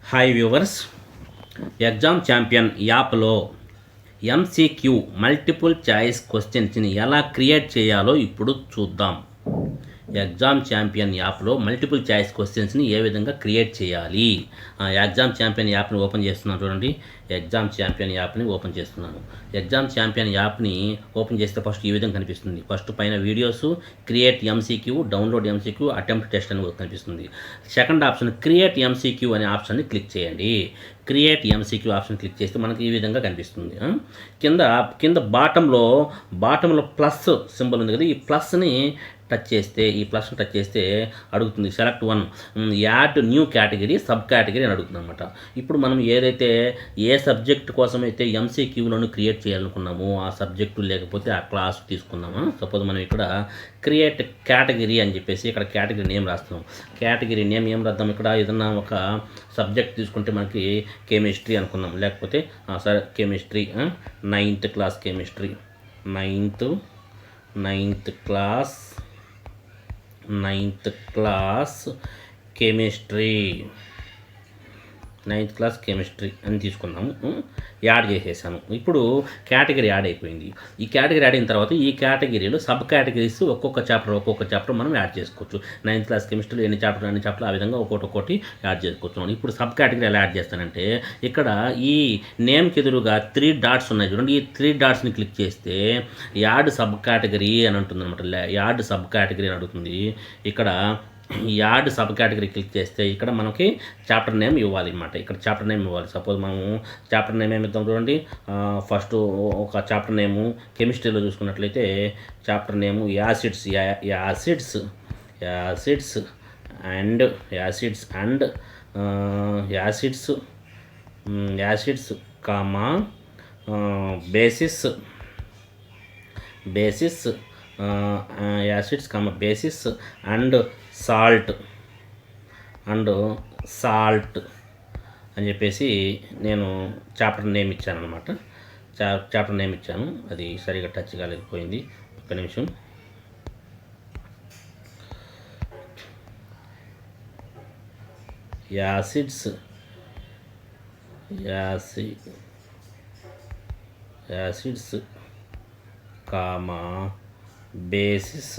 Hi viewers, exam champion యాప్లో MCQ multiple choice క్వశ్చన్స్ని ఎలా క్రియేట్ చేయాలో ఇప్పుడు చూద్దాం. ఎగ్జామ్ ఛాంపియన్ యాప్లో మల్టిపుల్ చాయిస్ క్వశ్చన్స్ని ఏ విధంగా క్రియేట్ చేయాలి. ఎగ్జామ్ ఛాంపియన్ యాప్ని ఓపెన్ చేస్తున్నాను చూడండి. ఎగ్జామ్ ఛాంపియన్ యాప్ని ఓపెన్ చేస్తున్నాను. ఎగ్జామ్ ఛాంపియన్ యాప్ని ఓపెన్ చేస్తే ఫస్ట్ ఈ విధంగా కనిపిస్తుంది. ఫస్ట్ పైన videos, create MCQ, download MCQ, attempt test అని కనిపిస్తుంది. సెకండ్ ఆప్షన్ క్రియేట్ ఎంసీక్యూ అనే ఆప్షన్ని క్లిక్ చేయండి. క్రియేట్ ఎంసీక్యూ ఆప్షన్ క్లిక్ చేస్తే మనకి ఈ విధంగా కనిపిస్తుంది. కింద బాటంలో ప్లస్ సింబల్ ఉంది కదా, ఈ ప్లస్ని టచ్ చేస్తే అడుగుతుంది select one, add new category, sub category అని అడుగుతుంది అనమాట. ఇప్పుడు మనం ఏదైతే ఏ సబ్జెక్ట్ కోసం అయితే ఎంసీక్యూలను క్రియేట్ చేయాలనుకున్నామో ఆ సబ్జెక్టు లేకపోతే ఆ క్లాస్ తీసుకుందాము. సపోజ్ మనం ఇక్కడ క్రియేట్ కేటగిరీ అని చెప్పేసి ఇక్కడ కేటగిరీ నేమ్ రాస్తున్నాం. కేటగిరీ నేమ్ ఏం రాద్దాం, ఇక్కడ ఏదన్నా ఒక సబ్జెక్ట్ తీసుకుంటే మనకి కెమిస్ట్రీ అనుకుందాం, లేకపోతే సరే chemistry, 9th class chemistry, ninth class chemistry అని తీసుకుందాము. యాడ్ చేసేసాను. ఇప్పుడు కేటగిరీ యాడ్ అయిపోయింది. ఈ కేటగిరీ యాడ్ అయిన తర్వాత ఈ కేటగిరీలో సబ్ కేటగిరీస్ ఒక్కొక్క చాప్టర్ మనం యాడ్ చేసుకోవచ్చు. 9th క్లాస్ కెమిస్ట్రీలో ఎన్ని చాప్టర్లు ఆ విధంగా ఒక్కొక్కటి యాడ్ చేసుకోవచ్చు. ఇప్పుడు సబ్ కేటగిరీ ఎలా యాడ్ చేస్తానంటే ఇక్కడ ఈ నేమ్కి ఎదురుగా 3 డాట్స్ ఉన్నాయి చూడండి. ఈ 3 డాట్స్ని క్లిక్ చేస్తే యాడ్ సబ్ కేటగిరీ అని ఉంటుంది అనమాట. యాడ్ సబ్ కేటగిరీ అని అడుగుతుంది. ఇక్కడ యాడ్ సబ్ కేటగిరీ క్లిక్ చేస్తే ఇక్కడ మనకి చాప్టర్ నేమ్ ఇవ్వాలి అనమాట. ఇక్కడ చాప్టర్ నేమ్ ఇవ్వాలి. సపోజ్ మనము చాప్టర్ నేమ్ ఏమి ఇద్దాం చూడండి. ఫస్ట్ ఒక చాప్టర్ నేము కెమిస్ట్రీలో చూసుకున్నట్లయితే chapter name acids comma basis and salt అని చెప్పేసి నేను చాప్టర్ నేమ్ ఇచ్చాను అనమాట. చాప్టర్ నేమ్ ఇచ్చాను, అది సరిగా టచ్ కాలేకపోయింది. ఒక్క నిమిషం. Acids comma basis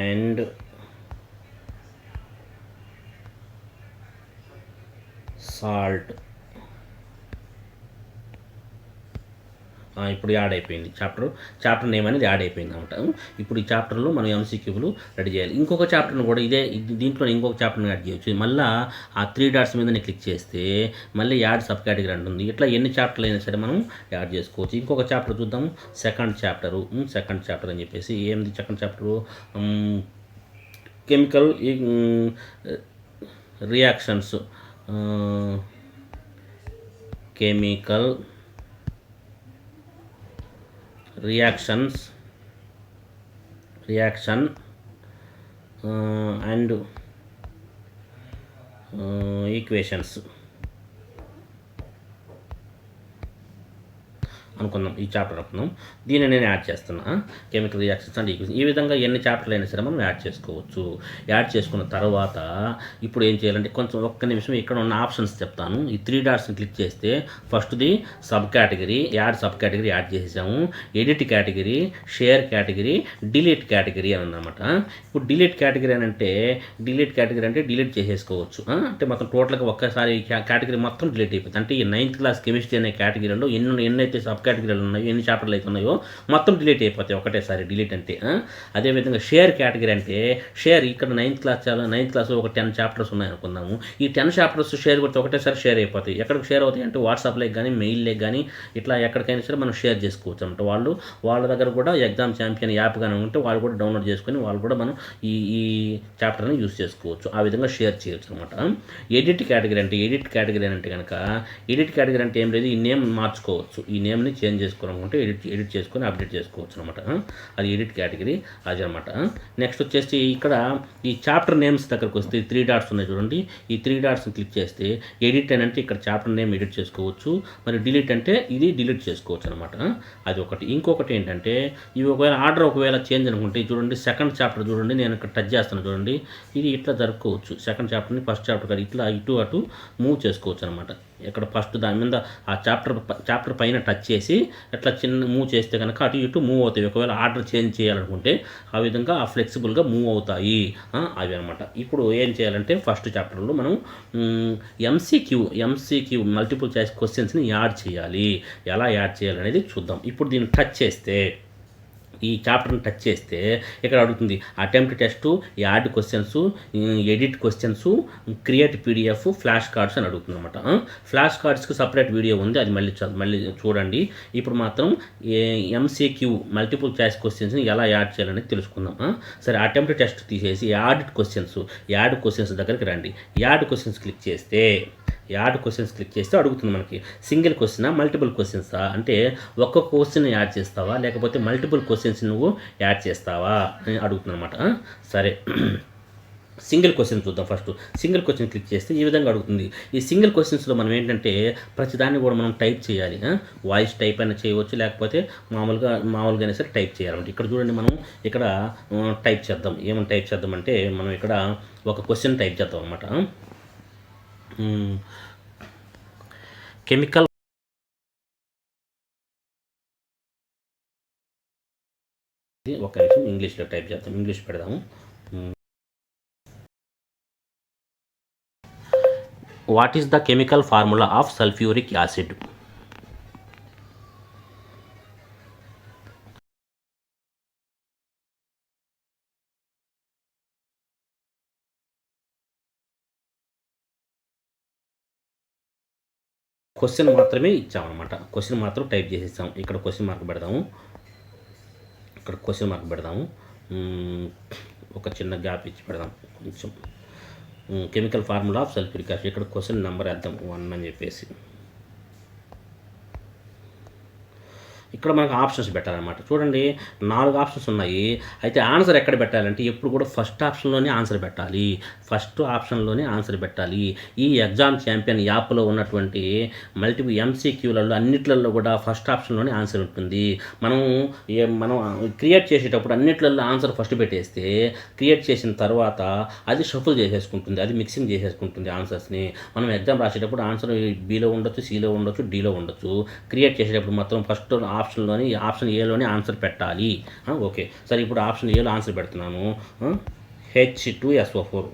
and salt. ఇప్పుడు యాడ్ అయిపోయింది. చాప్టర్ నేమ్ అనేది యాడ్ అయిపోయింది అనమాట. ఇప్పుడు ఈ చాప్టర్లో మనం ఎంసీక్యూలు రెడీ చేయాలి. ఇంకొక చాప్టర్ను కూడా దీంట్లో ఇంకొక చాప్టర్ని యాడ్ చేయొచ్చు. మళ్ళీ ఆ 3 డాట్స్ మీద క్లిక్ చేస్తే మళ్ళీ యాడ్ సబ్ కేటగిరీ అంటుంది. ఇట్లా ఎన్ని చాప్టర్లు అయినా సరే మనం యాడ్ చేసుకోవచ్చు. ఇంకొక చాప్టర్ చూద్దాము. సెకండ్ చాప్టర్ అని చెప్పేసి ఏంది second chapter, chemical reactions, reaction and equations అనుకుందాం. ఈ చాప్టర్ అనుకుందాం. దీన్ని నేను యాడ్ చేస్తున్నా. Chemical reactions and equation. ఈ విధంగా ఎన్ని చాప్టర్లు అయినా సరే మనం యాడ్ చేసుకోవచ్చు. యాడ్ చేసుకున్న తర్వాత ఇప్పుడు ఏం చేయాలంటే కొంచెం ఒక్క నిమిషం ఇక్కడ ఉన్న ఆప్షన్స్ చెప్తాను. ఈ 3 డాట్స్ని క్లిక్ చేస్తే ఫస్ట్ది subcategory, subcategory add చేసేసాము. Edit category, share category, delete category అని అన్నమాట. ఇప్పుడు డిలీట్ కేటగిరీ అంటే డిలీట్ చేసేసుకోవచ్చు. అంటే మొత్తం టోటల్గా ఒక్కసారి కేటగిరీ మొత్తం డిలీట్ అయిపోతుంది. అంటే ఈ 9th క్లాస్ కెమిస్ట్రీ అనే కేటగిరీలో ఎన్నైతే సబ్ కేటగిరీలు ఉన్నాయో, ఎన్ని చాప్టర్లు అయితే ఉన్నాయో మొత్తం డిలీట్ అయిపోతాయి ఒకటేసారి. డిలీట్ అంటే అదేవిధంగా షేర్ కేటగిరీ అంటే ఇక్కడ 9th క్లాస్లో ఒక 10 చాప్టర్స్ ఉన్నాయనుకుందాము. ఈ 10 చాప్టర్స్ షేర్ కొడితే ఒకటేసారి షేర్ అయిపోతాయి. ఎక్కడికి షేర్ అవుతాయి అంటే వాట్సాప్లోకి కానీ, మెయిల్లోకి కానీ, ఇట్లా ఎక్కడికైనా సరే మనం షేర్ చేసుకోవచ్చు అనమాట. వాళ్ళ దగ్గర కూడా ఎగ్జామ్ ఛాంపియన్ యాప్ కానీ ఉంటే వాళ్ళు కూడా డౌన్లోడ్ చేసుకొని వాళ్ళు కూడా మనం ఈ చాప్టర్ని యూజ్ చేసుకోవచ్చు. ఆ విధంగా షేర్ చేయొచ్చు అనమాట. ఎడిట్ కేటగిరీ అంటే కనుక ఎడిట్ కేటగిరీ అంటే ఏం లేదు, ఈ నేమ్ మార్చుకోవచ్చు. ఈ నేమ్ని చేంజ్ చేసుకోవాలనుకుంటే ఎడిట్ చేసుకొని అప్డేట్ చేసుకోవచ్చు అనమాట. అది ఎడిట్ కేటగిరీ అది అనమాట. నెక్స్ట్ వచ్చేసి ఇక్కడ ఈ చాప్టర్ నేమ్స్ దగ్గరకు వస్తే 3 డాట్స్ ఉన్నాయి చూడండి. ఈ 3 డాట్స్ని క్లిక్ చేస్తే ఎడిట్ అని అంటే ఇక్కడ చాప్టర్ నేమ్ ఎడిట్ చేసుకోవచ్చు, మరి డిలీట్ అంటే ఇది డిలీట్ చేసుకోవచ్చు అనమాట. అది ఒకటి. ఇంకొకటి ఏంటంటే ఇవి ఒకవేళ చేంజ్ అనుకుంటే చూడండి, సెకండ్ చాప్టర్ చూడండి, నేను ఇక్కడ టచ్ చేస్తాను చూడండి, ఇది ఇట్లా జరుపుకోవచ్చు. సెకండ్ చాప్టర్ని ఫస్ట్ చాప్టర్ కాదు ఇట్లా ఇటు అటు మూవ్ చేసుకోవచ్చు అనమాట. ఇక్కడ ఫస్ట్ దాని మీద ఆ చాప్టర్ పైన టచ్ చేసి అట్లా చిన్న మూవ్ చేస్తే కనుక అటు ఇటు మూవ్ అవుతాయి. ఒకవేళ ఆర్డర్ చేంజ్ చేయాలనుకుంటే ఆ విధంగా ఆ ఫ్లెక్సిబుల్గా మూవ్ అవుతాయి అవి అనమాట. ఇప్పుడు ఏం చేయాలంటే ఫస్ట్ చాప్టర్లో మనం ఎంసీక్యూ మల్టిపుల్ చాయిస్ క్వశ్చన్స్ని యాడ్ చేయాలి. ఎలా యాడ్ చేయాలనేది చూద్దాం. ఇప్పుడు దీన్ని టచ్ చేస్తే ఈ చాప్టర్ని టచ్ చేస్తే ఇక్కడ అడుగుతుంది attempt test, add questions, edit questions, create PDF, flash cards అని అడుగుతుంది అనమాట. ఫ్లాష్ కార్డ్స్కి సపరేట్ వీడియో ఉంది, అది మళ్ళీ చూడండి. ఇప్పుడు మాత్రం ఎంసీక్యూ మల్టిపుల్ చాయిస్ క్వశ్చన్స్ని ఎలా యాడ్ చేయాలనేది తెలుసుకుందాం. సరే, అటెంప్ట్ టెస్ట్ తీసేసి యాడ్ క్వశ్చన్స్ దగ్గరికి రండి. యాడ్ క్వశ్చన్స్ క్లిక్ చేస్తే అడుగుతుంది మనకి సింగిల్ క్వశ్చనా మల్టిపుల్ క్వశ్చన్సా అంటే ఒక్కొక్క క్వశ్చన్ యాడ్ చేస్తావా లేకపోతే మల్టిపుల్ క్వశ్చన్స్ నువ్వు యాడ్ చేస్తావా అని అడుగుతుంది అనమాట. సరే, సింగిల్ క్వశ్చన్ చూద్దాం. ఫస్ట్ సింగిల్ క్వశ్చన్ క్లిక్ చేస్తే ఈ విధంగా అడుగుతుంది. ఈ సింగిల్ క్వశ్చన్స్లో మనం ఏంటంటే ప్రతిదాన్ని కూడా మనం టైప్ చేయాలి. వాయిస్ టైప్ అయినా చేయవచ్చు, లేకపోతే మామూలుగానే సరే టైప్ చేయాలంటే ఇక్కడ చూడండి, మనం ఇక్కడ టైప్ చేద్దాం. ఏమని టైప్ చేద్దామంటే మనం ఇక్కడ ఒక క్వశ్చన్ టైప్ చేద్దాం అనమాట. కెమికల్ ఒక నిమిషం ఇంగ్లీష్లో టైప్ చేద్దాం, ఇంగ్లీష్ పెడదాము. What is the chemical formula of sulphuric acid? Question మాత్రమే ఇచ్చామన్నమాట. క్వశ్చన్ మాత్రం టైప్ చేసేస్తాం. ఇక్కడ క్వశ్చన్ మార్క్ పెడదాము. ఒక చిన్న గ్యాప్ ఇచ్చి పెడదాం కొంచెం. Chemical formula of sulphuric acid, ఇక్కడ క్వశ్చన్ నెంబర్ వేద్దాం 1 అని చెప్పేసి. ఇక్కడ మనకు ఆప్షన్స్ పెట్టాలన్నమాట. చూడండి, 4 ఆప్షన్స్ ఉన్నాయి. అయితే ఆన్సర్ ఎక్కడ పెట్టాలంటే ఎప్పుడు కూడా ఫస్ట్ ఆప్షన్లోనే ఆన్సర్ పెట్టాలి. ఈ ఎగ్జామ్ ఛాంపియన్ యాప్లో ఉన్నటువంటి మల్టిపుల్ ఎంసీక్యూలలో అన్నిట్లలో కూడా ఫస్ట్ ఆప్షన్లోనే ఆన్సర్ ఉంటుంది. మనం క్రియేట్ చేసేటప్పుడు అన్నిట్లలో ఆన్సర్ ఫస్ట్ పెట్టేస్తే క్రియేట్ చేసిన తర్వాత అది షఫుల్ చేసేసుకుంటుంది, అది మిక్సింగ్ చేసేసుకుంటుంది ఆన్సర్స్ని. మనం ఎగ్జామ్ రాసేటప్పుడు ఆన్సర్ బిలో ఉండొచ్చు, సిలో ఉండొచ్చు, డిలో ఉండొచ్చు. క్రియేట్ చేసేటప్పుడు మొత్తం ఫస్ట్ ఆప్షన్ ఏలోనే ఆన్సర్ పెట్టాలి. ఓకే, సరే, ఇప్పుడు ఆప్షన్ ఏలో ఆన్సర్ పెడుతున్నాను. H2SO4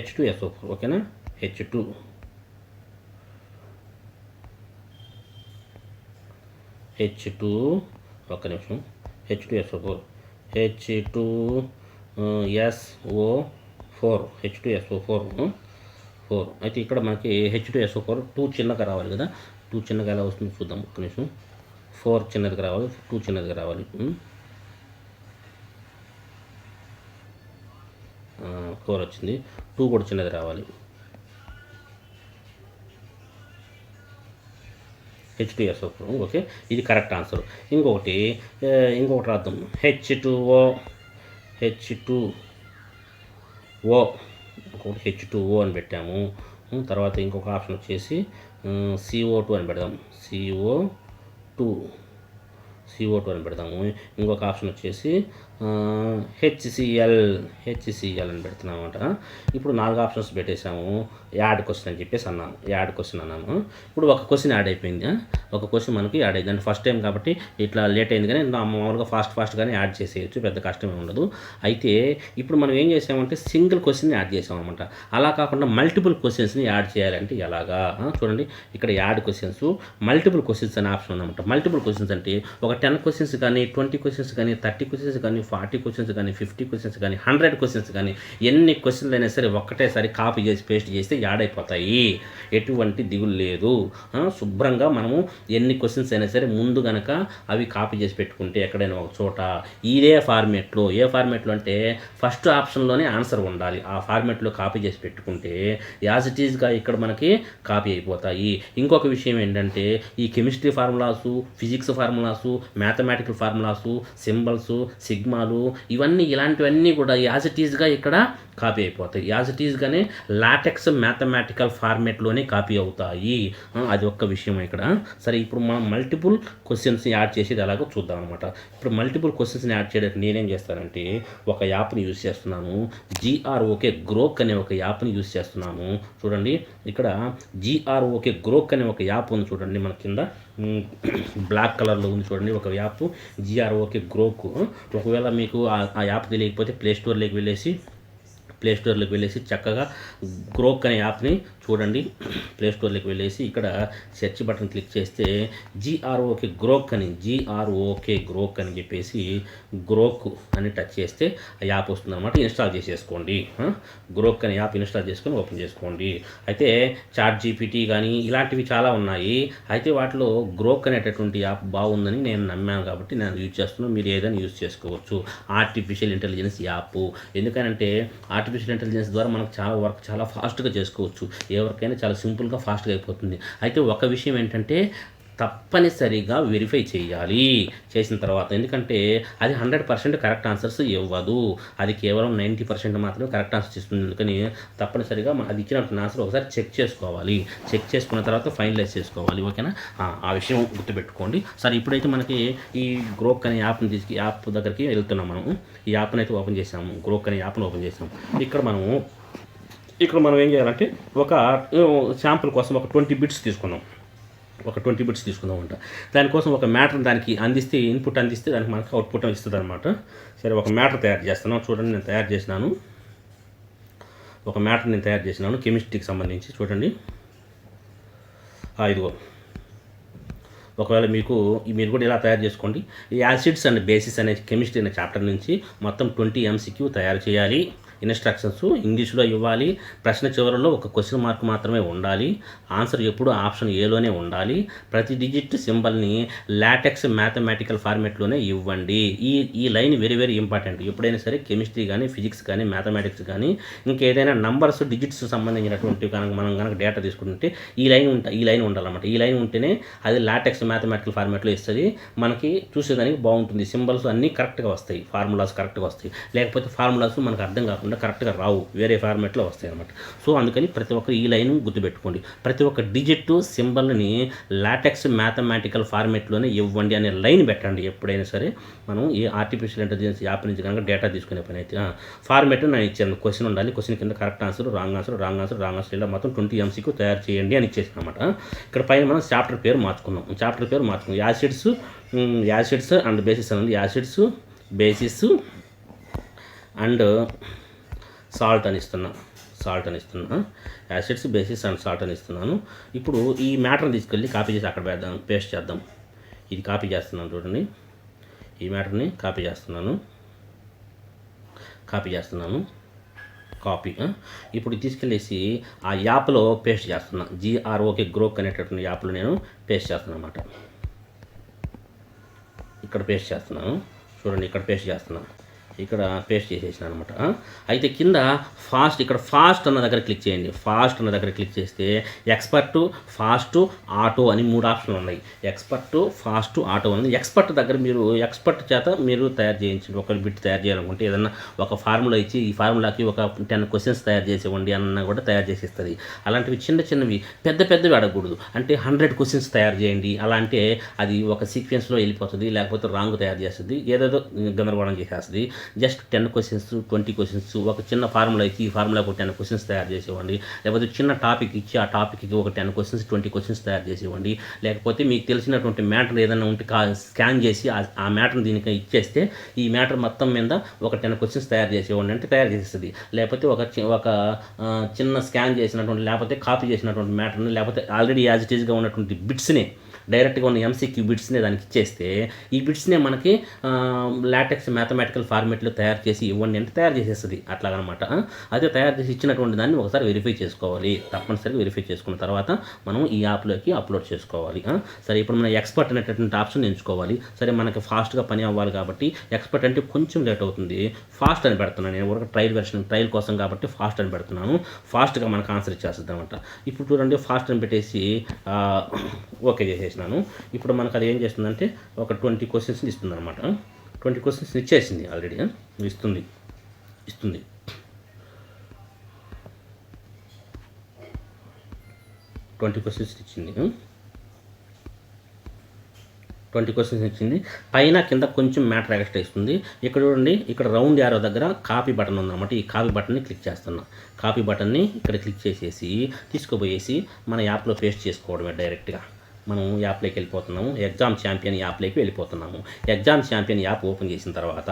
H2SO4 ఓకేనా. H2 ఒక్క నిమిషం. H2SO4 H2SO4 అయితే ఇక్కడ మనకి H2SO4 2 చిన్నగా రావాలి కదా. 2 చిన్నగా ఎలా వస్తుంది చూద్దాం. ఒక్క నిమిషం. 4 చిన్నదిగా రావాలి, 2 చిన్నదిగా రావాలి. 4 వచ్చింది, 2 కూడా చిన్నది రావాలి. H2SO4 ఓకే, ఇది కరెక్ట్ ఆన్సర్. ఇంకొకటి రాద్దాం. H2O ఇంకొకటి H2O అని పెట్టాము. తర్వాత ఇంకొక ఆప్షన్ వచ్చేసి CO2 అని పెడదాం. CO2 అని పెడతాము. ఇంకొక ఆప్షన్ వచ్చేసి HCl అని పెడుతున్నాం అనమాట. ఇప్పుడు 4 ఆప్షన్స్ పెట్టేసాము. యాడ్ క్వశ్చన్ అని చెప్పేసి అన్నాను. ఇప్పుడు ఒక క్వశ్చన్ యాడ్ అయిపోయింది. ఒక క్వశ్చన్ మనకి యాడ్ అయింది. అంటే ఫస్ట్ టైం కాబట్టి ఇట్లా లేట్ అయింది, కానీ మామూలుగా ఫాస్ట్గానే యాడ్ చేసేయచ్చు, పెద్ద కష్టమే ఉండదు. అయితే ఇప్పుడు మనం ఏం చేసామంటే సింగిల్ క్వశ్చన్ యాడ్ చేసామన్నమాట. అలా కాకుండా మల్టిపుల్ క్వశ్చన్స్ని యాడ్ చేయాలంటే ఎలాగా చూడండి. ఇక్కడ యాడ్ క్వశ్చన్స్, మల్టిపుల్ క్వశ్చన్స్ అనే ఆప్షన్ ఉందన్నమాట. మల్టిపుల్ క్వశ్చన్స్ అంటే ఒక 10 క్వశ్చన్స్ కానీ, 20 క్వశ్చన్స్ కానీ, 30 క్వశ్చన్స్ కానీ, 40 క్వశ్చన్స్ కానీ, 50 క్వశ్చన్స్ కానీ, 100 క్వశ్చన్స్ కానీ, ఎన్ని క్వశ్చన్లు అయినా సరే ఒక్కటేసారి కాపీ చేసి పేస్ట్ చేస్తే యాడ్ అయిపోతాయి. ఎటువంటి దిగులు లేదు. శుభ్రంగా మనము ఎన్ని క్వశ్చన్స్ అయినా సరే ముందు కనుక అవి కాపీ చేసి పెట్టుకుంటే ఎక్కడైనా ఒక చోట ఇదే ఫార్మేట్లో, ఏ ఫార్మేట్లో అంటే ఫస్ట్ ఆప్షన్లోనే ఆన్సర్ ఉండాలి, ఆ ఫార్మేట్లో కాపీ చేసి పెట్టుకుంటే యాజ్ ఇట్ ఈజ్గా ఇక్కడ మనకి కాపీ అయిపోతాయి. ఇంకొక విషయం ఏంటంటే ఈ chemistry formulas, physics formulas, mathematical formulas, symbols, సిగ్మాలు, ఇవన్నీ ఇలాంటివన్నీ కూడా యాజ్ ఇట్ ఈజ్గా ఇక్కడ కాపీ అయిపోతాయి. యాజ్ ఇట్ ఈజ్గానే లాటెక్స్ మ్యాథమెటికల్ ఫార్మేట్లోనే కాపీ అవుతాయి. అది ఒక్క విషయం ఇక్కడ. సరే, ఇప్పుడు మనం మల్టిపుల్ క్వశ్చన్స్ని యాడ్ చేసేది ఎలాగో చూద్దాం అనమాట. ఇప్పుడు మల్టిపుల్ క్వశ్చన్స్ని యాడ్ చేయడానికి నేనేం చేస్తానంటే ఒక యాప్ని యూజ్ చేస్తున్నాను. GROK గ్రోక్ అనే ఒక యాప్ని యూజ్ చేస్తున్నాను. చూడండి, ఇక్కడ GROK గ్రోక్ అనే ఒక యాప్ ఉంది చూడండి, మన కింద బ్లాక్ కలర్లో ఉంది చూడండి ఒక యాప్ GROK గ్రోక్. ఒకవేళ మీకు ఆ యాప్ తెలియకపోతే ప్లేస్టోర్లోకి వెళ్ళేసి చక్కగా గ్రోక్ అనే యాప్ని చూడండి. ప్లేస్టోర్లోకి వెళ్ళేసి ఇక్కడ సెర్చ్ బటన్ క్లిక్ చేస్తే GROK గ్రోక్ అని చెప్పేసి గ్రోక్ అని టచ్ చేస్తే ఆ యాప్ వస్తుంది అనమాట. ఇన్స్టాల్ చేసేసుకోండి. గ్రోక్ అనే యాప్ ఇన్స్టాల్ చేసుకొని ఓపెన్ చేసుకోండి. అయితే ChatGPT కానీ ఇలాంటివి చాలా ఉన్నాయి. అయితే వాటిలో గ్రోక్ అనేటటువంటి యాప్ బాగుందని నేను నమ్మాను కాబట్టి నేను యూజ్ చేస్తున్నాను. మీరు ఏదైనా యూజ్ చేసుకోవచ్చు. Artificial intelligence app. ఎందుకంటే ఆర్టిఫిషియల్ ఇంటెలిజెన్స్ ద్వారా మనకు చాలా వర్క్ చాలా ఫాస్ట్గా చేసుకోవచ్చు. ఏ వర్క్ అయినా చాలా సింపుల్గా ఫాస్ట్గా అయిపోతుంది. అయితే ఒక విషయం ఏంటంటే తప్పనిసరిగా వెరిఫై చేయాలి చేసిన తర్వాత. ఎందుకంటే అది 100% కరెక్ట్ ఆన్సర్స్ ఇవ్వదు, అది కేవలం 90% మాత్రమే కరెక్ట్ ఆన్సర్స్ ఇస్తుంది. అందుకని తప్పనిసరిగా అది ఇచ్చినటువంటి ఆన్సర్ ఒకసారి చెక్ చేసుకోవాలి. చెక్ చేసుకున్న తర్వాత ఫైనలైజ్ చేసుకోవాలి. ఓకేనా? ఆ విషయం గుర్తుపెట్టుకోండి. సరే, ఇప్పుడైతే మనకి ఈ గ్రోక్ అనే యాప్ దగ్గరికి వెళ్తున్నాం. మనం ఈ యాప్ని అయితే ఓపెన్ చేసాము. గ్రోక్ అనే యాప్ని ఓపెన్ చేసాము. ఇక్కడ మనం ఏం చేయాలంటే ఒక శాంపుల్ కోసం ఒక 20 బిట్స్ తీసుకుందాం. అంట. దానికోసం ఒక మ్యాటర్ దానికి ఇన్పుట్ అందిస్తే దానికి మనకు అవుట్పుట్ ఇస్తుంది అనమాట. సరే, ఒక మ్యాటర్ తయారు చేస్తున్నాం. చూడండి, నేను తయారు చేసినాను కెమిస్ట్రీకి సంబంధించి. చూడండి, ఇదిగో. ఒకవేళ మీరు కూడా ఇలా తయారు చేసుకోండి. ఈ యాసిడ్స్ అండ్ బేసిస్ అనే కెమిస్ట్రీ అనే చాప్టర్ నుంచి మొత్తం 20 MCQ తయారు చేయాలి. ఇన్స్ట్రక్షన్స్ ఇంగ్లీష్లో ఇవ్వాలి. ప్రశ్న చివరిలో ఒక క్వశ్చన్ మార్క్ మాత్రమే ఉండాలి. ఆన్సర్ ఎప్పుడు ఆప్షన్ ఏలోనే ఉండాలి. ప్రతి డిజిట్ సింబల్ని లాటెక్స్ మ్యాథమెటికల్ ఫార్మేట్లోనే ఇవ్వండి. ఈ లైన్ వెరీ వెరీ ఇంపార్టెంట్. ఎప్పుడైనా సరే కెమిస్ట్రీ కానీ, ఫిజిక్స్ కానీ, మ్యాథమెటిక్స్ కానీ, ఇంకేదైనా నంబర్స్, డిజిట్స్ సంబంధించినటువంటి మనం కనుక డేటా తీసుకుంటే ఈ లైన్ ఉండాలన్నమాట. ఈ లైన్ ఉంటేనే అది లాటెక్స్ మ్యాథమెటికల్ ఫార్మేట్లో ఇస్తుంది. మనకి చూసేదానికి బాగుంటుంది. సింబల్స్ అన్నీ కరెక్ట్గా వస్తాయి, ఫార్ములాస్ కరెక్ట్గా వస్తాయి. లేకపోతే ఫార్ములాస్ మనకు అర్థం కాకుండా కరెక్ట్గా రావు, వేరే ఫార్మేట్లో వస్తాయి అన్నమాట. సో అందుకని ప్రతి ఒక్కరు ఈ లైన్ గుర్తుపెట్టుకోండి. ప్రతి ఒక్క డిజిట్ సింబల్ని లాటెక్స్ మ్యాథమెటికల్ ఫార్మేట్లోనే ఇవ్వండి అనే లైన్ పెట్టండి ఎప్పుడైనా సరే. మనం ఈ ఆర్టిఫిషియల్ ఇంటెలిజెన్స్ యాప్ నుంచి కనుక డేటా తీసుకునే పని అయితే ఫార్మేట్ నేను ఇచ్చాను. క్వశ్చన్ ఉండాలి, క్వశ్చన్ కింద కరెక్ట్ ఆన్సర్, రాంగ్ ఆన్సర్ ఇలా మొత్తం 20 MCQ తయారు చేయండి అని ఇచ్చేసాను అనమాట. ఇక్కడ పైన మనం చాప్టర్ పేరు మార్చుకున్నాం. యాసిడ్స్ అండ్ బేసిస్ అనేది యాసిడ్స్, బేసిస్ అండ్ సాల్ట్ అని ఇస్తున్నా. యాసిడ్స్, బేసిస్ అండ్ సాల్ట్ అని ఇస్తున్నాను. ఇప్పుడు ఈ మ్యాటర్ని తీసుకెళ్ళి కాపీ చేసి అక్కడ పేస్ట్ చేద్దాం. ఇది కాపీ చేస్తున్నాను చూడండి. ఈ మ్యాటర్ని కాపీ చేస్తున్నాను. ఇప్పుడు తీసుకెళ్ళేసి ఆ యాప్లో పేస్ట్ చేస్తున్నా. GROK గ్రోక్ అనేటటువంటి యాప్లో నేను పేస్ట్ చేస్తున్నాను అన్నమాట. ఇక్కడ పేస్ట్ చేస్తున్నాను చూడండి. ఇక్కడ పేస్ట్ చేసేసాను అనమాట. అయితే కింద ఫాస్ట్ అన్న దగ్గర క్లిక్ చేయండి. ఫాస్ట్ అన్న దగ్గర క్లిక్ చేస్తే ఎక్స్పర్ట్, ఫాస్ట్, ఆటో అని 3 ఆప్షన్లు ఉన్నాయి. ఎక్స్పర్ట్, ఫాస్ట్, ఆటో ఉంది. ఎక్స్పర్ట్ దగ్గర మీరు ఎక్స్పర్ట్ చేత మీరు తయారు చేయించండి. ఒక బిట్ తయారు చేయాలనుకుంటే ఏదన్నా ఒక ఫార్ములా ఇచ్చి ఈ ఫార్ములాకి ఒక 10 క్వశ్చన్స్ తయారు చేసేవ్వండి అన్న కూడా తయారు చేసేస్తుంది. అలాంటివి చిన్నవి పెద్దవి అడగకూడదు. అంటే 100 క్వశ్చన్స్ తయారు చేయండి అలా అంటే అది ఒక సీక్వెన్స్లో వెళ్ళిపోతుంది, లేకపోతే రాంగ్ తయారు చేస్తుంది, ఏదేదో గందరగోళం చేసేస్తుంది. జస్ట్ 10 క్వశ్చన్స్, 20 క్వశ్చన్స్, ఒక చిన్న ఫార్ములా ఇచ్చి ఈ ఫార్ములాకు 10 క్వశ్చన్స్ తయారు చేసేవ్వండి. లేకపోతే చిన్న టాపిక్ ఇచ్చి ఆ టాపిక్కి ఒక 10 క్వశ్చన్స్, 20 క్వశ్చన్స్ తయారు చేసేవ్వండి. లేకపోతే మీకు తెలిసినటువంటి మ్యాటర్ ఏదైనా ఉంటే స్కాన్ చేసి ఆ మ్యాటర్ని దీనికి ఇచ్చేస్తే ఈ మ్యాటర్ మొత్తం మీద ఒక 10 క్వశ్చన్స్ తయారు చేసేవ్వండి అంటే తయారు చేసేస్తుంది. లేకపోతే ఒక చిన్న స్కాన్ చేసినటువంటి, లేకపోతే కాపీ చేసినటువంటి మ్యాటర్ని, లేకపోతే ఆల్రెడీ యాజ్ ఇట్ ఈజ్గా ఉన్నటువంటి బిట్స్ని డైరెక్ట్గా ఉన్న ఎంసీక్యూ బిట్స్నే దానికి ఇచ్చేస్తే ఈ బిట్స్నే మనకి లాటెక్స్ మ్యాథమెటికల్ ఫార్మేట్లో తయారు చేసి ఇవ్వండి అంటే తయారు చేసేస్తుంది అట్లాగనమాట. అదే తయారు చేసి ఇచ్చినటువంటి దాన్ని ఒకసారి వెరిఫై చేసుకోవాలి, తప్పనిసరిగా వెరిఫై చేసుకున్న తర్వాత మనం ఈ యాప్లోకి అప్లోడ్ చేసుకోవాలి. సరే, ఇప్పుడు మనం ఎక్స్పర్ట్ అనేటటువంటి ఆప్షన్ ఎంచుకోవాలి. సరే, మనకి ఫాస్ట్గా పని అవ్వాలి కాబట్టి ఎక్స్పర్ట్ అంటే కొంచెం లేట్ అవుతుంది, ఫాస్ట్ అని పెడుతున్నాను నేను. ఒక ట్రయల్ కోసం కాబట్టి ఫాస్ట్ అని పెడుతున్నాను. ఫాస్ట్గా మనకు ఆన్సర్ ఇచ్చేస్తుంది అనమాట. ఇప్పుడు చూడండి, ఫాస్ట్ అని పెట్టేసి ఓకే చేసేసినాను. ఇప్పుడు మనకు అది ఏం చేస్తుందంటే ఒక 20 క్వశ్చన్స్ ఇస్తుంది అనమాట. 20 క్వశ్చన్స్ ఇచ్చేసింది ఆల్రెడీ. ఇస్తుంది 20 క్వశ్చన్స్ ఇచ్చింది. 20 క్వశ్చన్స్ ఇచ్చింది. పైన కింద కొంచెం మ్యాటర్ ఎక్స్ట్రా ఇస్తుంది. ఇక్కడ చూడండి, ఇక్కడ రౌండ్ యారో దగ్గర కాపీ బటన్ ఉందన్నమాట. ఈ కాపీ బటన్ని క్లిక్ చేస్తున్నా. కాపీ బటన్ని ఇక్కడ క్లిక్ చేసేసి తీసుకుపోయేసి మన యాప్లో పేస్ట్ చేసుకోవడమే డైరెక్ట్గా. మనం యాప్లోకి వెళ్ళిపోతున్నాము, ఎగ్జామ్ ఛాంపియన్ యాప్లోకి వెళ్ళిపోతున్నాము. ఎగ్జామ్ ఛాంపియన్ యాప్ ఓపెన్ చేసిన తర్వాత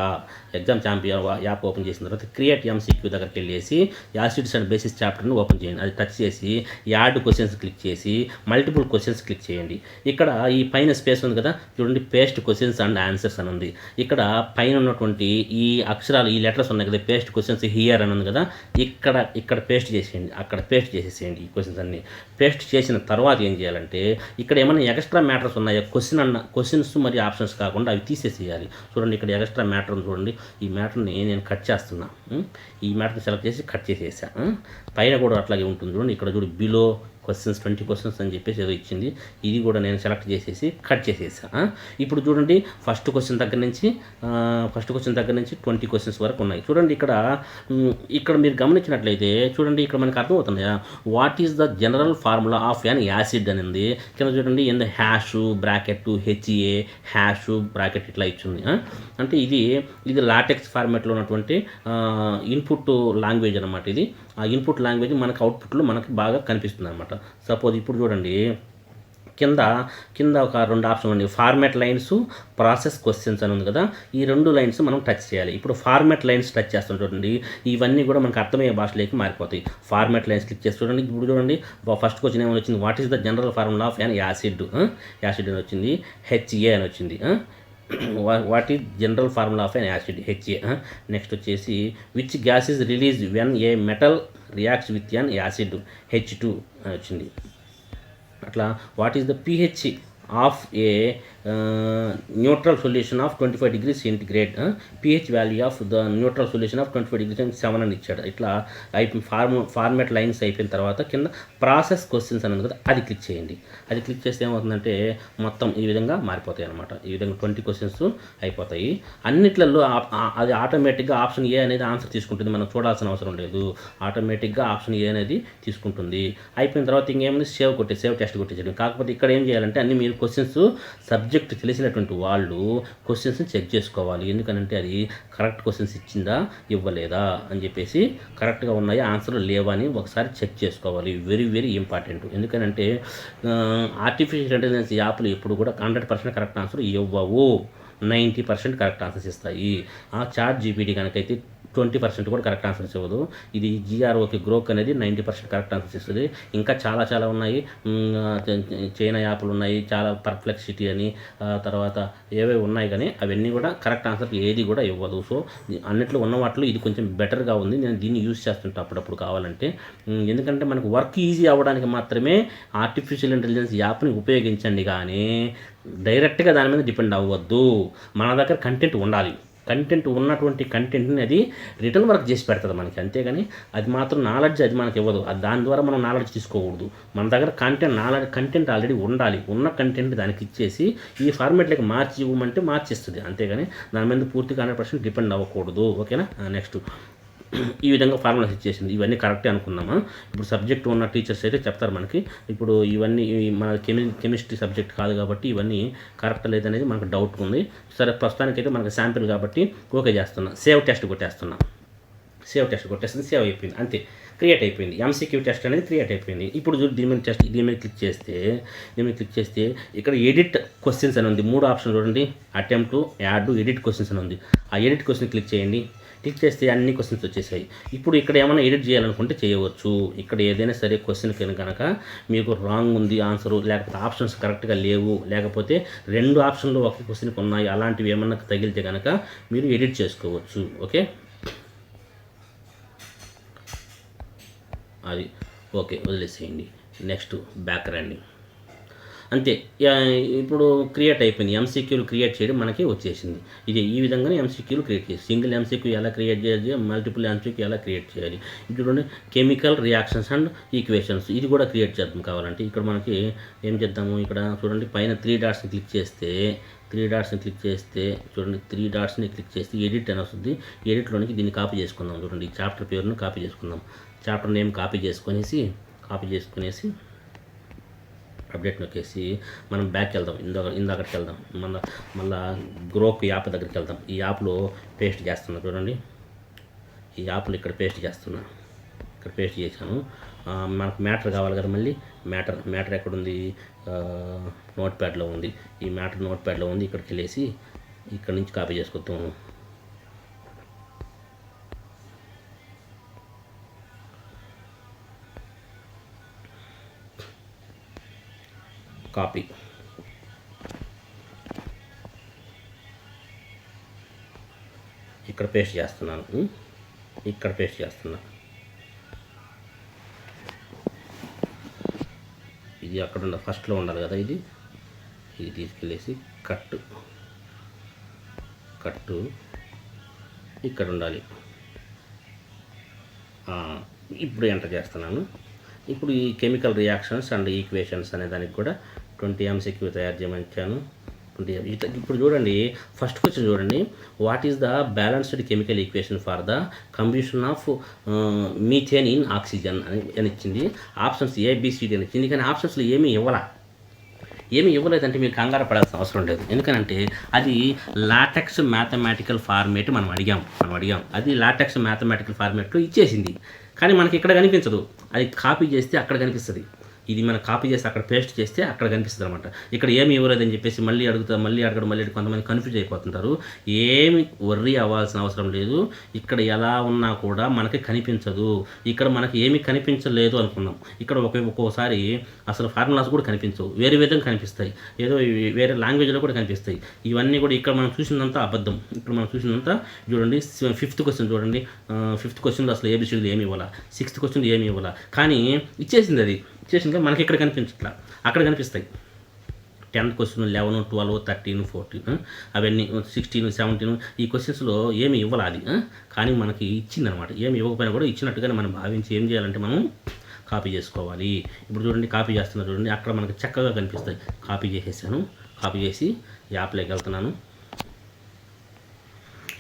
యాప్ ఓపెన్ చేసిన తర్వాత క్రియేట్ ఎంసీక్యూ దగ్గరికి వెళ్ళేసి యాసిడ్స్ అండ్ బేసిస్ చాప్టర్ని ఓపెన్ చేయండి. అది టచ్ చేసి యాడ్ క్వశ్చన్స్ క్లిక్ చేసి మల్టిపుల్ క్వశ్చన్స్ క్లిక్ చేయండి. ఇక్కడ ఈ పైన స్పేస్ ఉంది కదా చూడండి, పేస్ట్ క్వశ్చన్స్ అండ్ ఆన్సర్స్ అని ఉంది. ఇక్కడ పైన ఉన్నటువంటి ఈ అక్షరాలు, ఈ లెటర్స్ ఉన్నాయి కదా, పేస్ట్ క్వశ్చన్స్ హియర్ అని ఉంది కదా, ఇక్కడ పేస్ట్ చేసేయండి. అక్కడ పేస్ట్ చేసేసేయండి ఈ క్వశ్చన్స్ అన్ని. పేస్ట్ చేసిన తర్వాత ఏం చేయాలంటే ఇక్కడ ఏమైనా ఎక్స్ట్రా మ్యాటర్స్ ఉన్నాయో క్వశ్చన్స్ మరియు ఆప్షన్స్ కాకుండా అవి తీసేసేయాలి. చూడండి, ఇక్కడ ఎక్స్ట్రా మ్యాటర్ ఉంది చూడండి. ఈ మ్యాటర్ని నేను కట్ చేస్తున్నా. ఈ మ్యాటర్ని సెలెక్ట్ చేసి కట్ చేసేసా. పైన కూడా అట్లాగే ఉంటుంది చూడండి. ఇక్కడ చూడు, బిలో క్వశ్చన్స్ 20 క్వశ్చన్స్ అని చెప్పేసి ఏదో ఇచ్చింది. ఇది కూడా నేను సెలెక్ట్ చేసేసి కట్ చేసేసా. ఇప్పుడు చూడండి, ఫస్ట్ క్వశ్చన్ దగ్గర నుంచి 20 క్వశ్చన్స్ వరకు ఉన్నాయి. చూడండి, ఇక్కడ మీరు గమనించినట్లయితే చూడండి, ఇక్కడ మనకు అర్థమవుతున్నాయా, what is the general formula of an acid అని ఉంది. కింద చూడండి, ఎంత hash bracket HA hash bracket ఇట్లా ఇచ్చింది. అంటే ఇది లాటెక్స్ ఫార్మాట్లో ఉన్నటువంటి ఇన్పుట్ లాంగ్వేజ్ అనమాట. ఇది ఆ ఇన్పుట్ లాంగ్వేజ్ మనకు అవుట్పుట్లో మనకి బాగా కనిపిస్తుంది అనమాట. సపోజ్ ఇప్పుడు చూడండి, కింద ఒక 2 ఆప్షన్ ఉంది. ఫార్మాట్ లైన్స్, ప్రాసెస్ క్వశ్చన్స్ అని ఉంది కదా, ఈ 2 లైన్స్ మనం టచ్ చేయాలి. ఇప్పుడు ఫార్మాట్ లైన్స్ టచ్ చేస్తాం చూడండి, ఇవన్నీ కూడా మనకు అర్థమయ్యే భాషలోకి మారిపోతాయి. ఫార్మాట్ లైన్స్ క్లిక్ చేసి చూడండి. ఇప్పుడు చూడండి, ఫస్ట్ క్వశ్చన్ ఏమైనా వచ్చింది, what is the general formula of an acid అని వచ్చింది, హెచ్ఏ అని వచ్చింది. What is general formula of an acid, HA. Next వచ్చేసి which gas is release when a metal reacts with an acid, H2 అని వచ్చింది. అట్లా what is the pH of a neutral solution of 25 degrees centigrade, pH value of the neutral solution of 25 degrees 7 అని ఇచ్చాడు. ఇట్లా format lines అయిపోయిన తర్వాత కింద process questions అని ఉంది కదా, అది క్లిక్ చేయండి. అది క్లిక్ చేస్తే ఏమవుతుందంటే మొత్తం ఈ విధంగా మారిపోతాయి అనమాట. ఈ విధంగా 20 క్వశ్చన్స్ అయిపోతాయి. అన్నిట్లలో అది ఆటోమేటిక్గా ఆప్షన్ ఏ అనేది ఆన్సర్ తీసుకుంటుంది, మనం చూడాల్సిన అవసరం లేదు. ఆటోమేటిక్గా ఆప్షన్ ఏ అనేది తీసుకుంటుంది. అయిపోయిన తర్వాత ఇంకేమైనా సేవ్ టెస్ట్ కొట్టేసేయండి. కాకపోతే ఇక్కడ ఏం చేయాలంటే అన్ని మీరు క్వశ్చన్స్ సబ్జెక్ట్ తెలిసినటువంటి వాళ్ళు క్వశ్చన్స్ని చెక్ చేసుకోవాలి. ఎందుకనంటే అది కరెక్ట్ క్వశ్చన్స్ ఇచ్చిందా ఇవ్వలేదా అని చెప్పేసి, కరెక్ట్గా ఉన్నాయా ఆన్సర్లు లేవా అని ఒకసారి చెక్ చేసుకోవాలి. Very very important. ఎందుకనంటే ఆర్టిఫిషియల్ ఇంటెలిజెన్స్ యాప్లు ఎప్పుడు కూడా 100% కరెక్ట్ ఆన్సర్ ఇవ్వవు, 90% కరెక్ట్ ఆన్సర్స్ ఇస్తాయి. ఆ చాట్ జీపీటీ కనుకైతే 20% కూడా కరెక్ట్ ఆన్సర్స్ ఇవ్వదు. ఇది GROకి గ్రోక్ అనేది 90% కరెక్ట్ ఆన్సర్స్ ఇస్తుంది. ఇంకా చాలా ఉన్నాయి. చైనా యాప్లు ఉన్నాయి, చాలా పర్ప్లెక్సిటీ అని, తర్వాత ఏవే ఉన్నాయి, కానీ అవన్నీ కూడా కరెక్ట్ ఆన్సర్ ఏది కూడా ఇవ్వదు. సో అన్నిట్లో ఉన్న వాటిలో ఇది కొంచెం బెటర్గా ఉంది. నేను దీన్ని యూజ్ చేస్తుంటా అప్పుడప్పుడు కావాలంటే. ఎందుకంటే మనకు వర్క్ ఈజీ అవ్వడానికి మాత్రమే ఆర్టిఫిషియల్ ఇంటెలిజెన్స్ యాప్ని ఉపయోగించండి, కానీ డైరెక్ట్గా దాని మీద డిపెండ్ అవ్వద్దు. మన దగ్గర కంటెంట్ ఉండాలి. కంటెంట్ ఉన్నటువంటి కంటెంట్ని అది రిటర్న్ వర్క్ చేసి పెడుతుంది మనకి, అంతేగాని అది మాత్రం నాలెడ్జ్ అది మనకి ఇవ్వదు. అది దాని ద్వారా మనం నాలెడ్జ్ తీసుకోకూడదు. మన దగ్గర కంటెంట్ ఆల్రెడీ ఉండాలి. ఉన్న కంటెంట్ దానికి ఇచ్చేసి ఈ ఫార్మాట్లకి మార్చి ఇవ్వమంటే మార్చిస్తుంది, అంతేగాని దాని మీద పూర్తిగా 100% డిపెండ్ అవ్వకూడదు. ఓకేనా? నెక్స్ట్ ఈ విధంగా ఫార్ములాస్ ఇచ్చేసింది. ఇవన్నీ కరెక్టే అనుకుందామా. ఇప్పుడు సబ్జెక్ట్ ఉన్న టీచర్స్ అయితే చెప్తారు మనకి. ఇప్పుడు ఇవన్నీ మన కెమిస్ట్రీ సబ్జెక్ట్ కాదు కాబట్టి ఇవన్నీ కరెక్ట్ లేదనేది మనకు డౌట్ ఉంది. సరే, ప్రస్తుతానికైతే మనకు శాంపిల్ కాబట్టి ఓకే చేస్తున్నా. Save test కొట్టేస్తున్నా. సేవ్ అయిపోయింది, అంతే, క్రియేట్ అయిపోయింది. MCQ టెస్ట్ అనేది క్రియేట్ అయిపోయింది. ఇప్పుడు దీని మీద క్లిక్ చేస్తే ఇక్కడ ఎడిట్ క్వశ్చన్స్ అని ఉంది. 3 ఆప్షన్ చూడండి, అటెంప్ట్, యాడ్, ఎడిట్ క్వశ్చన్స్ అని ఉంది. ఆ ఎడిట్ క్వశ్చన్ క్లిక్ చేయండి. క్లిక్ చేస్తే అన్ని క్వశ్చన్స్ వచ్చేసాయి. ఇప్పుడు ఇక్కడ ఏమైనా ఎడిట్ చేయాలనుకుంటే చేయవచ్చు. ఇక్కడ ఏదైనా సరే క్వశ్చన్ కనుక మీకు రాంగ్ ఉంది ఆన్సరు, లేకపోతే ఆప్షన్స్ కరెక్ట్గా లేవు, లేకపోతే 2 ఆప్షన్లు ఒక క్వశ్చన్కి ఉన్నాయి, అలాంటివి ఏమన్నా తగిలితే కనుక మీరు ఎడిట్ చేసుకోవచ్చు. ఓకే, అది ఓకే, వదిలేసేయండి. నెక్స్ట్ బ్యాక్ రండి. అంతే, ఇప్పుడు క్రియేట్ అయిపోయింది. ఎంసీక్యూలు క్రియేట్ చేయడం మనకి వచ్చేసింది. ఇది ఈ విధంగానే ఎంసీక్యూలు క్రియేట్ చేసి సింగిల్ ఎంసీక్యూ ఎలా క్రియేట్ చేయాలి, మల్టిపుల్ ఎంసీక్యూ ఎలా క్రియేట్ చేయాలి. ఇప్పుడు కెమికల్ రియాక్షన్స్ అండ్ ఈక్వేషన్స్ ఇది కూడా క్రియేట్ చేద్దాం కావాలంటే. ఇక్కడ మనకి ఏం చేద్దాము, ఇక్కడ చూడండి పైన 3 డాట్స్ని క్లిక్ చేస్తే చూడండి 3 డాట్స్ని క్లిక్ చేస్తే ఎడిట్ అని వస్తుంది. ఎడిట్లోనికి దీన్ని కాపీ చేసుకుందాం. చూడండి ఈ చాప్టర్ పేరును కాపీ చేసుకుందాం. చాప్టర్ నేమ్ కాపీ చేసుకునేసి అప్డేట్ నొక్కేసి మనం బ్యాక్ వెళ్దాం. ఇందాకటికి వెళ్దాం. మళ్ళా గ్రోక్ యాప్ దగ్గరికి వెళ్దాం. ఈ యాప్లో పేస్ట్ చేస్తున్నా. చూడండి ఈ యాప్లో ఇక్కడ పేస్ట్ చేస్తున్నా. ఇక్కడ పేస్ట్ చేశాను. మనకు మ్యాటర్ కావాలి కదా, మళ్ళీ మ్యాటర్ ఎక్కడుంది, నోట్ ప్యాడ్లో ఉంది. ఈ మ్యాటర్ నోట్ ప్యాడ్లో ఉంది. ఇక్కడికి వెళ్ళేసి ఇక్కడ నుంచి కాపీ చేసుకొద్దాము. కాపీ ఇక్కడ పేస్ట్ చేస్తున్నాను. ఇది అక్కడ ఫస్ట్లో ఉండాలి కదా, ఇది తీసుకెళ్ళేసి కట్టు ఇక్కడ ఉండాలి. ఇప్పుడు ఎంటర్ చేస్తున్నాను. ఇప్పుడు ఈ కెమికల్ రియాక్షన్స్ అండ్ ఈక్వేషన్స్ అనే దానికి కూడా 20 MCQ తయారు చేయమని. ఇప్పుడు చూడండి ఫస్ట్ క్వశ్చన్ చూడండి, what is the balanced chemical equation for the combustion of methane in oxygen అని ఇచ్చింది. ఆప్షన్స్ ABCD అని ఇచ్చింది. కానీ ఆప్షన్స్లో ఏమీ ఇవ్వలేదంటే మీరు కంగారు పడాల్సిన అవసరం లేదు. ఎందుకనంటే అది లాటెక్స్ మ్యాథమెటికల్ ఫార్మేట్ మనం అడిగాం. అది లాటెక్స్ మ్యాథమెటికల్ ఫార్మేట్లో ఇచ్చేసింది. కానీ మనకి ఇక్కడ కనిపించదు. అది కాపీ చేస్తే అక్కడ కనిపిస్తుంది. ఇది మనం కాపీ చేసి అక్కడ పేస్ట్ చేస్తే అక్కడ కనిపిస్తుంది అనమాట. ఇక్కడ ఏమి ఇవ్వలేదని చెప్పేసి మళ్ళీ అడగడం కొంతమంది కన్ఫ్యూజ్ అయిపోతుంటారు. ఏమి వర్రీ అవ్వాల్సిన అవసరం లేదు. ఇక్కడ ఎలా ఉన్నా కూడా మనకి కనిపించదు. ఇక్కడ మనకి ఏమీ కనిపించలేదు అనుకున్నాం. ఇక్కడ ఒక్కోసారి అసలు ఫార్ములాస్ కూడా కనిపించవు, వేరే విధంగా కనిపిస్తాయి, ఏదో వేరే లాంగ్వేజ్లో కూడా కనిపిస్తాయి. ఇవన్నీ కూడా ఇక్కడ మనం చూసినంత అబద్ధం. ఇక్కడ మనం చూసినంత చూడండి. 5th క్వశ్చన్ చూడండి. 5th క్వశ్చన్లో అసలు ABCD ఏమి ఇవ్వాలా, 6th క్వశ్చన్ ఏమి ఇవ్వాలా, కానీ ఇచ్చేసింది. అది ఇచ్చేసింది మనకి ఇక్కడ కనిపించట్లా, అక్కడ కనిపిస్తాయి. 10th క్వశ్చన్ 11, 12, 13, 14 అవన్నీ 16, 17 ఈ క్వశ్చన్స్లో ఏమి ఇవ్వాలి అది, కానీ మనకి ఇచ్చిందనమాట. ఏమి ఇవ్వకపోయినా కూడా ఇచ్చినట్టుగానే మనం భావించి ఏం చేయాలంటే మనం కాపీ చేసుకోవాలి. ఇప్పుడు చూడండి కాపీ చేస్తున్నా చూడండి, అక్కడ మనకి చక్కగా కనిపిస్తాయి. కాపీ చేసేసాను. కాపీ చేసి యాప్లోకి వెళ్తున్నాను.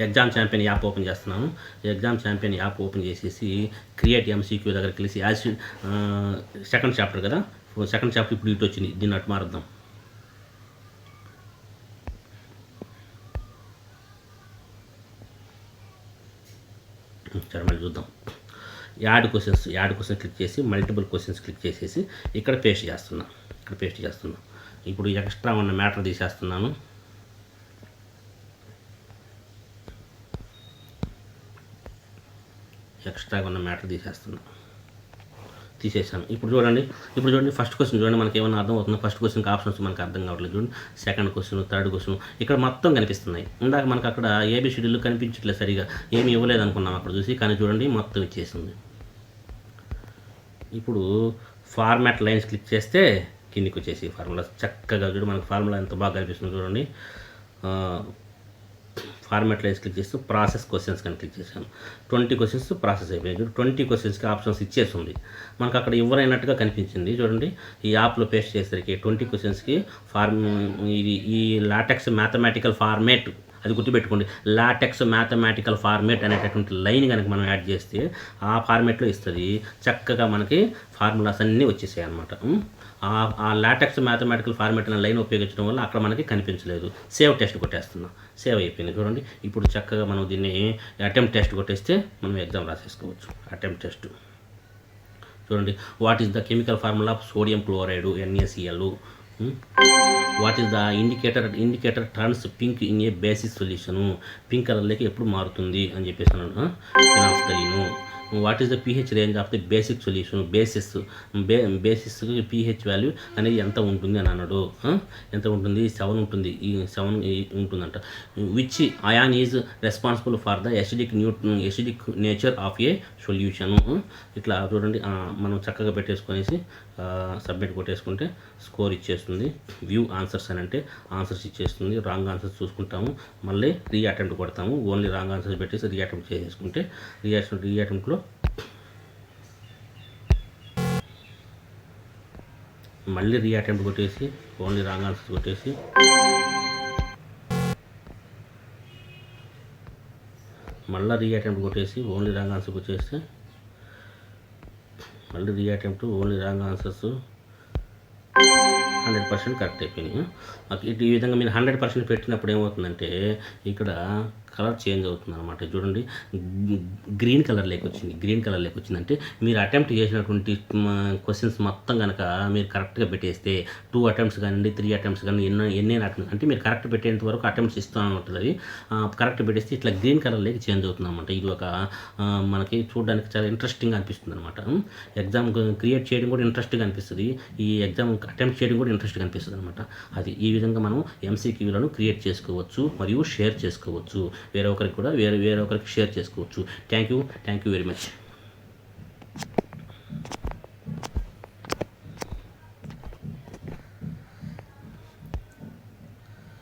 ఎగ్జామ్ ఛాంపియన్ యాప్ ఓపెన్ చేస్తున్నాను. ఎగ్జామ్ ఛాంపియన్ యాప్ ఓపెన్ చేసేసి క్రియేట్ MCQ దగ్గరికి వెళ్ళి సెకండ్ చాప్టర్ కదా, సెకండ్ చాప్టర్ ఇప్పుడు ఇటు వచ్చింది. దీన్ని అటు మారుద్దాం. సరే మళ్ళీ చూద్దాం. యాడ్ క్వశ్చన్స్ క్లిక్ చేసి మల్టిపుల్ క్వశ్చన్స్ క్లిక్ చేసేసి ఇక్కడ పేస్ట్ చేస్తున్నా. ఇప్పుడు ఎక్స్ట్రా ఉన్న మ్యాటర్ తీసేస్తున్నాను. తీసేసాను. ఇప్పుడు చూడండి ఫస్ట్ క్వశ్చన్ చూడండి మనకి ఏమన్నా అర్థం అవుతుంది. ఫస్ట్ క్వశ్చన్కి ఆప్షన్స్ మనకు అర్థం కావట్లేదు. చూడండి సెకండ్ క్వశ్చన్, థర్డ్ క్వశ్చన్ ఇక్కడ మొత్తం కనిపిస్తున్నాయి. ఇందాక మనకు అక్కడ ABCDలు కనిపించట్లేదు సరిగా, ఏమి ఇవ్వలేదు అనుకున్నాం అక్కడ చూసి, కానీ చూడండి మొత్తం ఇచ్చేసింది. ఇప్పుడు ఫార్మాట్ లైన్స్ క్లిక్ చేస్తే కిందికి వచ్చేసి ఫార్ములా చక్కగా చూడండి. మనకు ఫార్ములా ఎంత బాగా కనిపిస్తుంది చూడండి. ఫార్మాట్ లైన్స్ క్లిక్ చేస్తూ ప్రాసెస్ క్వశ్చన్స్ కానీ క్లిక్ చేశాను. 20 క్వశ్చన్స్ ప్రాసెస్ అయిపోయాయి. 20 క్వశ్చన్స్కి ఆప్షన్స్ ఇచ్చేస్తుంది. మనకు అక్కడ ఎవరైనట్టుగా కనిపించింది చూడండి. ఈ యాప్లో పేస్ట్ చేసేసరికి 20 క్వశ్చన్స్కి ఇది ఈ లాటెక్స్ మ్యాథమెటికల్ ఫార్మేట్, అది గుర్తుపెట్టుకోండి. లాటెక్స్ మ్యాథమెటికల్ ఫార్మేట్ అనేటటువంటి లైన్ కనుక మనం యాడ్ చేస్తే ఆ ఫార్మేట్లో ఇస్తుంది. చక్కగా మనకి ఫార్ములాస్ అన్నీ వచ్చేసాయి అనమాట. ఆ లాటెక్స్ మ్యాథమెటికల్ ఫార్మేట్ అనే లైన్ ఉపయోగించడం వల్ల అక్కడ మనకి కనిపించలేదు. Save test కొట్టేస్తున్నా. సేవ్ అయిపోయింది చూడండి. ఇప్పుడు చక్కగా మనం దీన్ని అటెంప్ట్ టెస్ట్ కొట్టేస్తే మనం ఎగ్జామ్ రాసేసుకోవచ్చు. అటెంప్ట్ టెస్ట్ చూడండి. What is the chemical formula of sodium chloride NaCl what is the indicator turns pink in a basic solution, pink కలర్లోకి ఎప్పుడు మారుతుంది అని చెప్పేసి అన్నాను. Phenolphthalein. What is the pH range of the basic solution, basis pH value అనేది ఎంత ఉంటుంది అని అన్నాడు. ఎంత ఉంటుంది? 7 ఉంటుంది. ఈ 7 ఉంటుందంట. Which ion is responsible for the acidic nature of a solution. ఇట్లా చూడండి, మనం చక్కగా పెట్టేసుకొనేసి సబ్మిట్ కొట్టేసుకుంటే స్కోర్ ఇచ్చేస్తుంది. వ్యూ ఆన్సర్స్ అని అంటే ఆన్సర్స్ ఇచ్చేస్తుంది. రాంగ్ ఆన్సర్స్ చూసుకుంటాము, మళ్ళీ రీఅటెంప్ట్ కొడతాము. ఓన్లీ రాంగ్ ఆన్సర్స్ పెట్టేసి రీఅటెంప్ట్ చేసేసుకుంటే రీఅటెంప్ట్లో మళ్ళీ రీఅటెంప్ట్ కొట్టేసి ఓన్లీ రాంగ్ ఆన్సర్స్ కొట్టేసి మళ్ళీ రీఅటెంప్ట్ కొట్టేసి ఓన్లీ రాంగ్ ఆన్సర్ వచ్చేస్తే మళ్ళీ re-attempt only wrong answers 100% correct అయిపోయినాయి. ఈ విధంగా మీరు 100% పెట్టినప్పుడు ఏమవుతుందంటే ఇక్కడ కలర్ చేంజ్ అవుతుంది అనమాట. చూడండి, గ్రీన్ కలర్లోకి వచ్చిందంటే మీరు అటెంప్ట్ చేసినటువంటి క్వశ్చన్స్ మొత్తం కనుక మీరు కరెక్ట్గా పెట్టేస్తే 2 అటెంప్ట్స్ కానివ్వండి, 3 అటెంప్ట్స్ కానీ ఎన్నైనా అటెంప్ట్స్ అంటే మీరు కరెక్ట్ పెట్టేంత వరకు అటెంప్ట్స్ ఇస్తూనే ఉంటుంది. అది కరెక్ట్ పెట్టేస్తే ఇట్లా గ్రీన్ కలర్లోకి చేంజ్ అవుతుంది అనమాట. ఇది ఒక మనకి చూడడానికి చాలా ఇంట్రెస్టింగ్గా అనిపిస్తుంది అనమాట. ఎగ్జామ్ క్రియేట్ చేయడం కూడా ఇంట్రెస్ట్గా అనిపిస్తుంది, ఈ ఎగ్జామ్ అటెంప్ట్ చేయడం కూడా ఇంట్రెస్ట్గా అనిపిస్తుంది అనమాట. అది ఈ విధంగా మనం ఎంసీక్యూలను క్రియేట్ చేసుకోవచ్చు మరియు షేర్ చేసుకోవచ్చు, వేరే ఒకరికి షేర్ చేసుకోవచ్చు. Thank you very much.